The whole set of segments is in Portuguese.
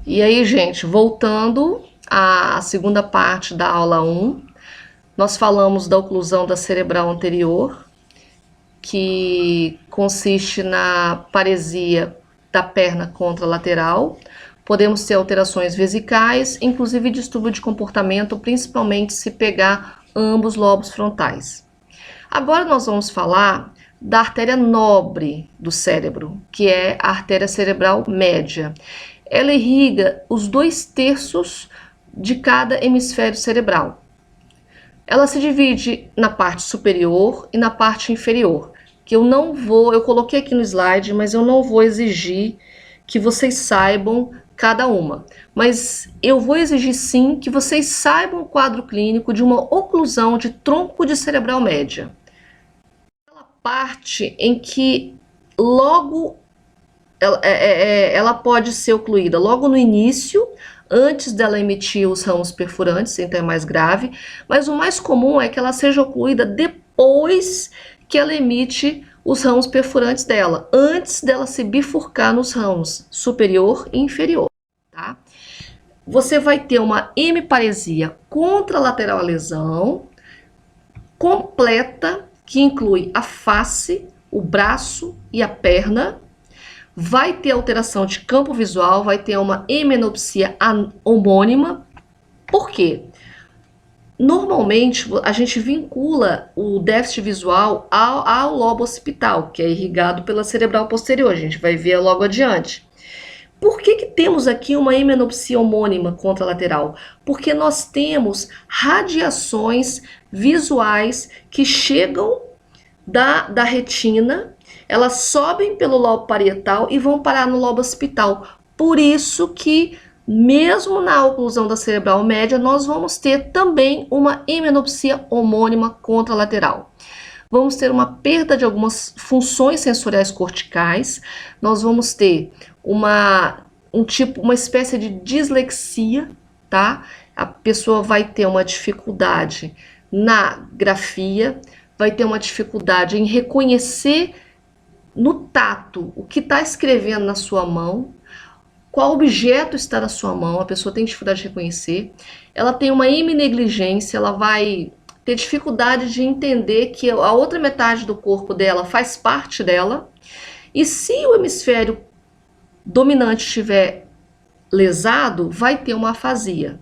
E aí, gente, voltando à segunda parte da aula 1, nós falamos da oclusão da cerebral anterior, que consiste na paresia da perna contralateral. Podemos ter alterações vesicais, inclusive distúrbio de comportamento, principalmente se pegar ambos lobos frontais. Agora nós vamos falar da artéria nobre do cérebro, que é a artéria cerebral média. Ela irriga os 2/3 de cada hemisfério cerebral. Ela se divide na parte superior e na parte inferior, que eu coloquei aqui no slide, mas eu não vou exigir que vocês saibam cada uma. Mas eu vou exigir sim que vocês saibam o quadro clínico de uma oclusão de tronco de cerebral média. Aquela parte em que logo ela pode ser ocluída logo no início, antes dela emitir os ramos perfurantes, então é mais grave, mas o mais comum é que ela seja ocluída depois que ela emite os ramos perfurantes dela, antes dela se bifurcar nos ramos superior e inferior, tá? Você vai ter uma hemiparesia contralateral à lesão, completa, que inclui a face, o braço e a perna. Vai ter alteração de campo visual, vai ter uma hemenopsia homônima. Por quê? Normalmente, a gente vincula o déficit visual ao lobo occipital, que é irrigado pela cerebral posterior. A gente vai ver logo adiante. Por que temos aqui uma hemenopsia homônima contralateral? Porque nós temos radiações visuais que chegam da retina, elas sobem pelo lobo parietal e vão parar no lobo occipital. Por isso que, mesmo na oclusão da cerebral média, nós vamos ter também uma hemenopsia homônima contralateral. Vamos ter uma perda de algumas funções sensoriais corticais, nós vamos ter uma espécie de dislexia, tá? A pessoa vai ter uma dificuldade na grafia, vai ter uma dificuldade em reconhecer no tato o que está escrevendo na sua mão, qual objeto está na sua mão, a pessoa tem dificuldade de reconhecer, ela tem uma heminegligência, ela vai ter dificuldade de entender que a outra metade do corpo dela faz parte dela, e se o hemisfério dominante estiver lesado, vai ter uma afasia.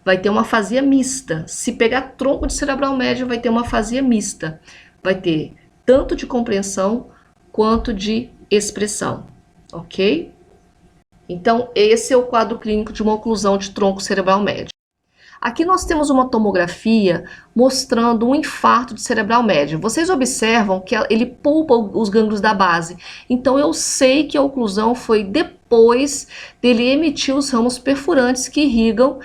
Vai ter uma afasia mista. Se pegar tronco de cerebral médio, vai ter uma afasia mista. Vai ter tanto de compreensão quanto de expressão, ok? Então, esse é o quadro clínico de uma oclusão de tronco cerebral médio. Aqui nós temos uma tomografia mostrando um infarto de cerebral médio. Vocês observam que ele pulpa os gânglios da base. Então, eu sei que a oclusão foi depois dele emitir os ramos perfurantes que irrigam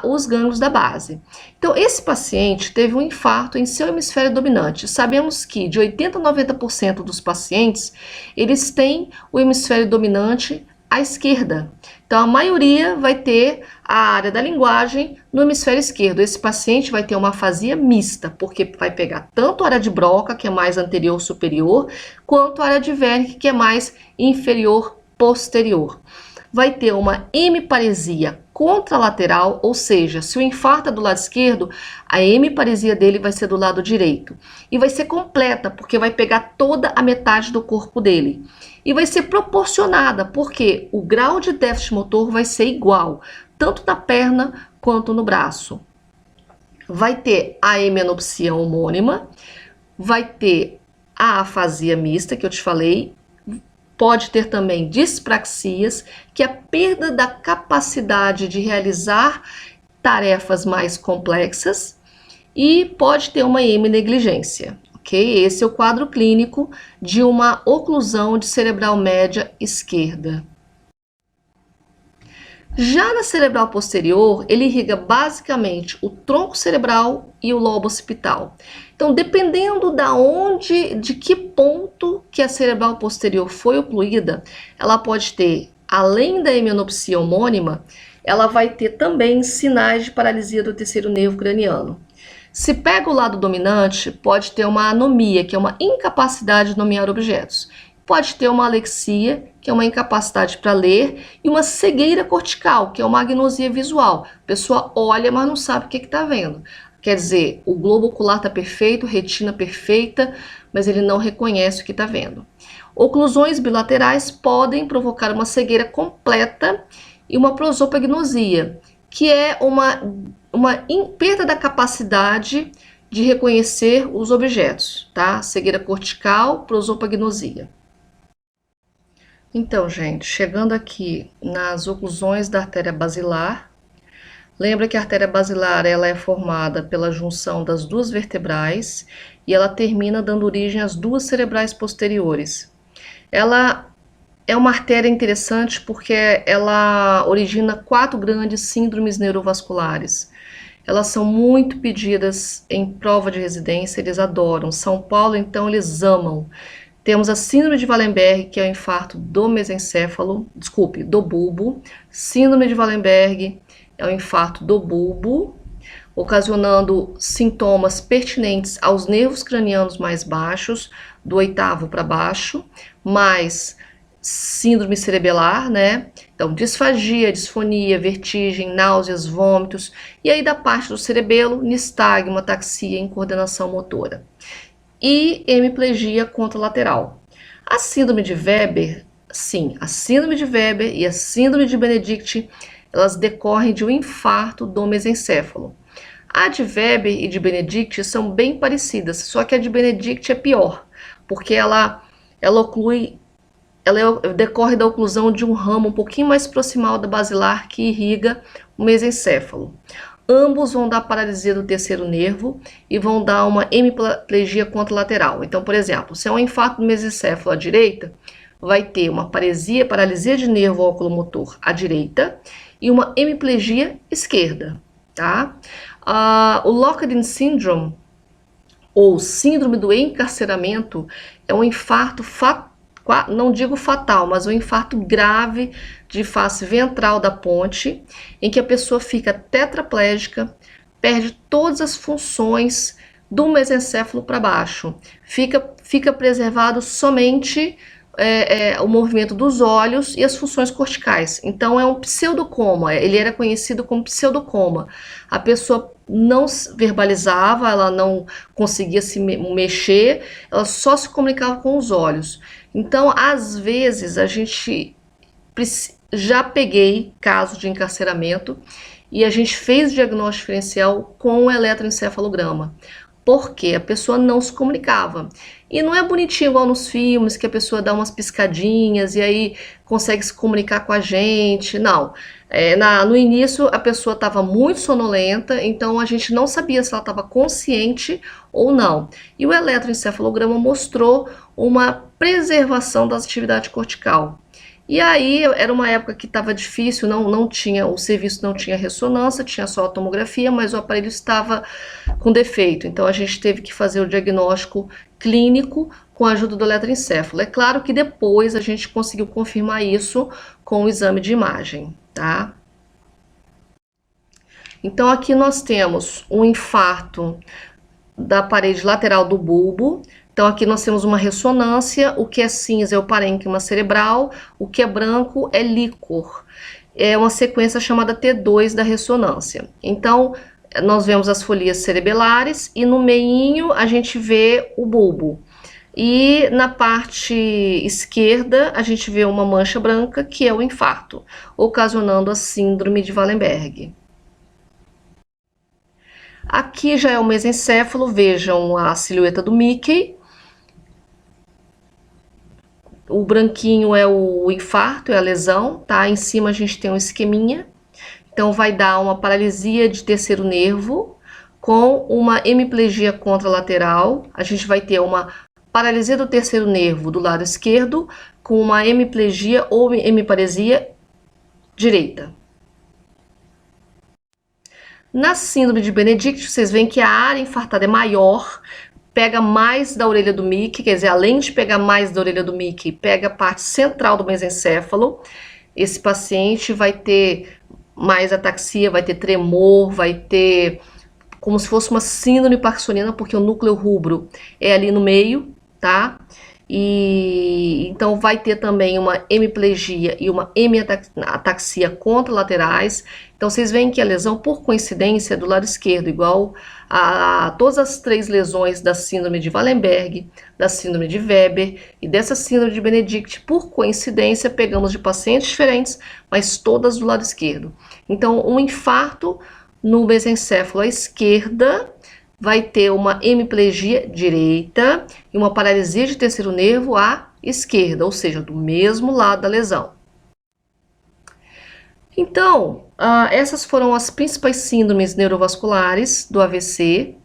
os gânglios da base. Então, esse paciente teve um infarto em seu hemisfério dominante. Sabemos que de 80% a 90% dos pacientes, eles têm o hemisfério dominante à esquerda. Então, a maioria vai ter a área da linguagem no hemisfério esquerdo. Esse paciente vai ter uma afasia mista, porque vai pegar tanto a área de Broca, que é mais anterior-superior, quanto a área de Wernicke, que é mais inferior-posterior. Vai ter uma hemiparesia contralateral, ou seja, se o infarto é do lado esquerdo, a hemiparesia dele vai ser do lado direito. E vai ser completa, porque vai pegar toda a metade do corpo dele. E vai ser proporcionada, porque o grau de déficit motor vai ser igual, tanto na perna quanto no braço. Vai ter a hemenopsia homônima, vai ter a afasia mista, que eu te falei, pode ter também dispraxias, que é a perda da capacidade de realizar tarefas mais complexas, e pode ter uma heminegligência. Ok? Esse é o quadro clínico de uma oclusão de cerebral média esquerda. Já na cerebral posterior, ele irriga basicamente o tronco cerebral e o lobo occipital. Então, dependendo de que ponto que a cerebral posterior foi ocluída, ela pode ter, além da hemenopsia homônima, ela vai ter também sinais de paralisia do terceiro nervo craniano. Se pega o lado dominante, pode ter uma anomia, que é uma incapacidade de nomear objetos. pode ter uma alexia, que é uma incapacidade para ler, e uma cegueira cortical, que é uma agnosia visual. A pessoa olha, mas não sabe o que está vendo. Quer dizer, o globo ocular está perfeito, retina perfeita, mas ele não reconhece o que está vendo. Oclusões bilaterais podem provocar uma cegueira completa e uma prosopagnosia, que é uma perda da capacidade de reconhecer os objetos, tá? Cegueira cortical, prosopagnosia. Então, gente, chegando aqui nas oclusões da artéria basilar, lembra que a artéria basilar ela é formada pela junção das duas vertebrais e ela termina dando origem às duas cerebrais posteriores. Ela é uma artéria interessante porque ela origina 4 grandes síndromes neurovasculares. Elas são muito pedidas em prova de residência, eles adoram. São Paulo, então, eles amam. Temos a síndrome de Wallenberg, que é o infarto do mesencéfalo, do bulbo. Síndrome de Wallenberg é o infarto do bulbo, ocasionando sintomas pertinentes aos nervos cranianos mais baixos, do 8º para baixo, mais síndrome cerebelar, né? Então, disfagia, disfonia, vertigem, náuseas, vômitos, e aí da parte do cerebelo, nistagmo, ataxia, incoordenação motora. E hemiplegia contralateral. A síndrome de Weber, sim, a síndrome de Weber e a síndrome de Benedict, elas decorrem de um infarto do mesencéfalo. A de Weber e de Benedict são bem parecidas, só que a de Benedict é pior, porque ela decorre da oclusão de um ramo um pouquinho mais proximal da basilar que irriga o mesencéfalo. Ambos vão dar paralisia do terceiro nervo e vão dar uma hemiplegia contralateral. Então, por exemplo, se é um infarto do mesencéfalo à direita, vai ter uma paralisia de nervo oculomotor à direita e uma hemiplegia esquerda, tá? O Locked-in Syndrome, ou síndrome do encarceramento, é um infarto não digo fatal, mas um infarto grave de face ventral da ponte, em que a pessoa fica tetraplégica, perde todas as funções do mesencéfalo para baixo, fica preservado somente o movimento dos olhos e as funções corticais. Então é um pseudocoma, ele era conhecido como pseudocoma. A pessoa não verbalizava, ela não conseguia se mexer, ela só se comunicava com os olhos. Então, às vezes, a gente já peguei caso de encarceramento e a gente fez o diagnóstico diferencial com o eletroencefalograma, porque a pessoa não se comunicava. E não é bonitinho igual nos filmes, que a pessoa dá umas piscadinhas e aí consegue se comunicar com a gente, não. No início a pessoa estava muito sonolenta, então a gente não sabia se ela estava consciente ou não. E o eletroencefalograma mostrou uma preservação da atividade cortical. E aí era uma época que estava difícil, não tinha, o serviço não tinha ressonância, tinha só a tomografia, mas o aparelho estava com defeito. Então a gente teve que fazer o diagnóstico clínico com a ajuda do eletroencefalo. É claro que depois a gente conseguiu confirmar isso com o exame de imagem, tá? Então aqui nós temos um infarto da parede lateral do bulbo. Então aqui nós temos uma ressonância, o que é cinza é o parênquima cerebral, o que é branco é líquor. É uma sequência chamada T2 da ressonância. Então nós vemos as folias cerebelares e no meinho a gente vê o bulbo. E na parte esquerda a gente vê uma mancha branca que é o infarto, ocasionando a síndrome de Wallenberg. Aqui já é o mesencéfalo, vejam a silhueta do Mickey. O branquinho é o infarto, é a lesão, tá? Em cima a gente tem um esqueminha. Então vai dar uma paralisia de terceiro nervo com uma hemiplegia contralateral. A gente vai ter uma paralisia do terceiro nervo do lado esquerdo com uma hemiplegia ou hemiparesia direita. Na síndrome de Benedict, vocês veem que a área infartada é maior, pega mais da orelha do Mickey, quer dizer, além de pegar mais da orelha do Mickey, pega a parte central do mesencéfalo. Esse paciente vai ter mais ataxia, vai ter tremor, vai ter como se fosse uma síndrome parkinsoniana, porque o núcleo rubro é ali no meio, tá? E então vai ter também uma hemiplegia e uma hemiataxia contralaterais. Então vocês veem que a lesão, por coincidência, é do lado esquerdo, igual a todas as 3 lesões da síndrome de Wallenberg, da síndrome de Weber e dessa síndrome de Benedict. Por coincidência, pegamos de pacientes diferentes, mas todas do lado esquerdo. Então, um infarto no mesencéfalo à esquerda vai ter uma hemiplegia direita e uma paralisia de terceiro nervo à esquerda, ou seja, do mesmo lado da lesão. Então, essas foram as principais síndromes neurovasculares do AVC,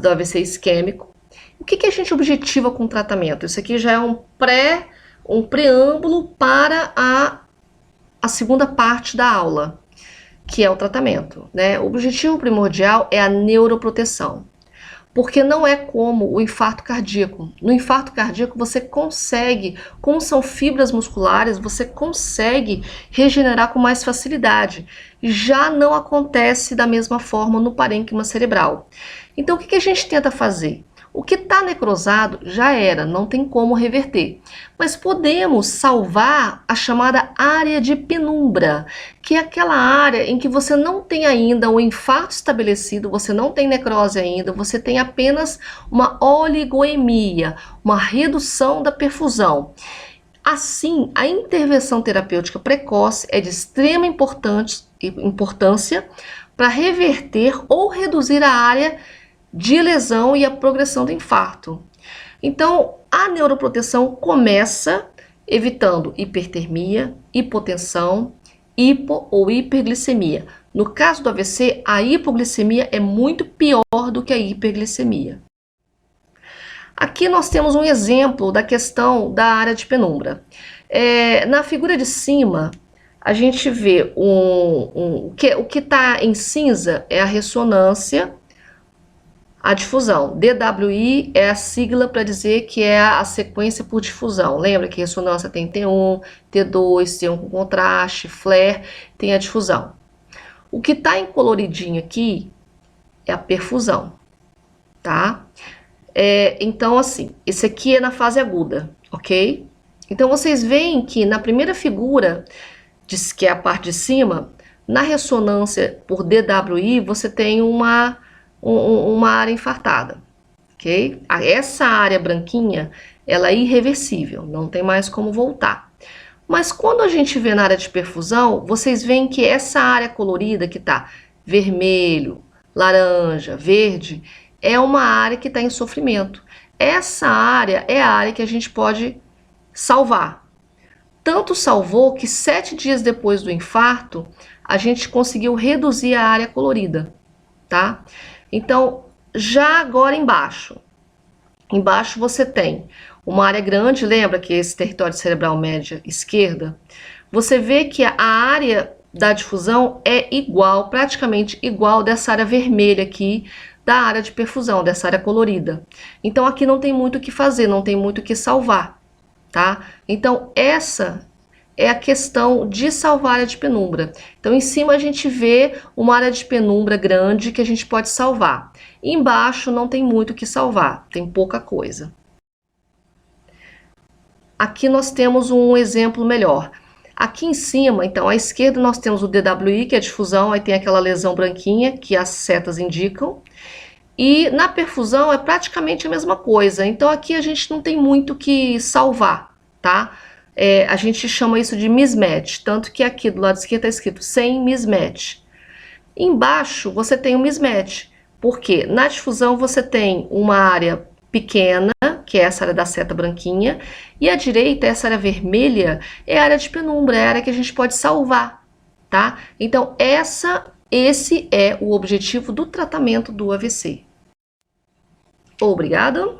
do AVC isquêmico. O que a gente objetiva com o tratamento? Isso aqui já é um preâmbulo para a segunda parte da aula, que é o tratamento, né? O objetivo primordial é a neuroproteção, porque não é como o infarto cardíaco. No infarto cardíaco você consegue, como são fibras musculares, você consegue regenerar com mais facilidade. Já não acontece da mesma forma no parênquima cerebral. Então o que a gente tenta fazer? O que está necrosado já era, não tem como reverter. Mas podemos salvar a chamada área de penumbra, que é aquela área em que você não tem ainda um infarto estabelecido, você não tem necrose ainda, você tem apenas uma oligoemia, uma redução da perfusão. Assim, a intervenção terapêutica precoce é de extrema importância para reverter ou reduzir a área de lesão e a progressão do infarto. Então, a neuroproteção começa evitando hipertermia, hipotensão, hipo ou hiperglicemia. No caso do AVC, a hipoglicemia é muito pior do que a hiperglicemia. Aqui nós temos um exemplo da questão da área de penumbra. Na figura de cima, a gente vê o que está em cinza é a ressonância, a difusão. DWI é a sigla para dizer que é a sequência por difusão. Lembra que ressonância tem T1, T2, T1 com contraste, flare, tem a difusão. O que está em coloridinho aqui é a perfusão, tá? Então, assim, esse aqui é na fase aguda, ok? Então, vocês veem que na primeira figura, que é a parte de cima, na ressonância por DWI, você tem uma área infartada, ok? Essa área branquinha, ela é irreversível, não tem mais como voltar. Mas quando a gente vê na área de perfusão, vocês veem que essa área colorida que tá vermelho, laranja, verde, é uma área que está em sofrimento. Essa área é a área que a gente pode salvar. Tanto salvou que 7 dias depois do infarto, a gente conseguiu reduzir a área colorida, tá? Então, já agora embaixo você tem uma área grande, lembra que esse território cerebral média esquerda, você vê que a área da difusão é igual, praticamente igual dessa área vermelha aqui, da área de perfusão, dessa área colorida. Então, aqui não tem muito o que fazer, não tem muito o que salvar, tá? Então, essa é a questão de salvar a área de penumbra. Então, em cima a gente vê uma área de penumbra grande que a gente pode salvar. E embaixo não tem muito o que salvar, tem pouca coisa. Aqui nós temos um exemplo melhor. Aqui em cima, então, à esquerda nós temos o DWI, que é a difusão, aí tem aquela lesão branquinha que as setas indicam. E na perfusão é praticamente a mesma coisa. Então, aqui a gente não tem muito o que salvar, tá? A gente chama isso de mismatch, tanto que aqui do lado esquerdo está escrito sem mismatch. Embaixo você tem um mismatch, porque na difusão você tem uma área pequena, que é essa área da seta branquinha, e à direita, essa área vermelha, é a área de penumbra, é a área que a gente pode salvar, tá? Então, esse é o objetivo do tratamento do AVC. Obrigada.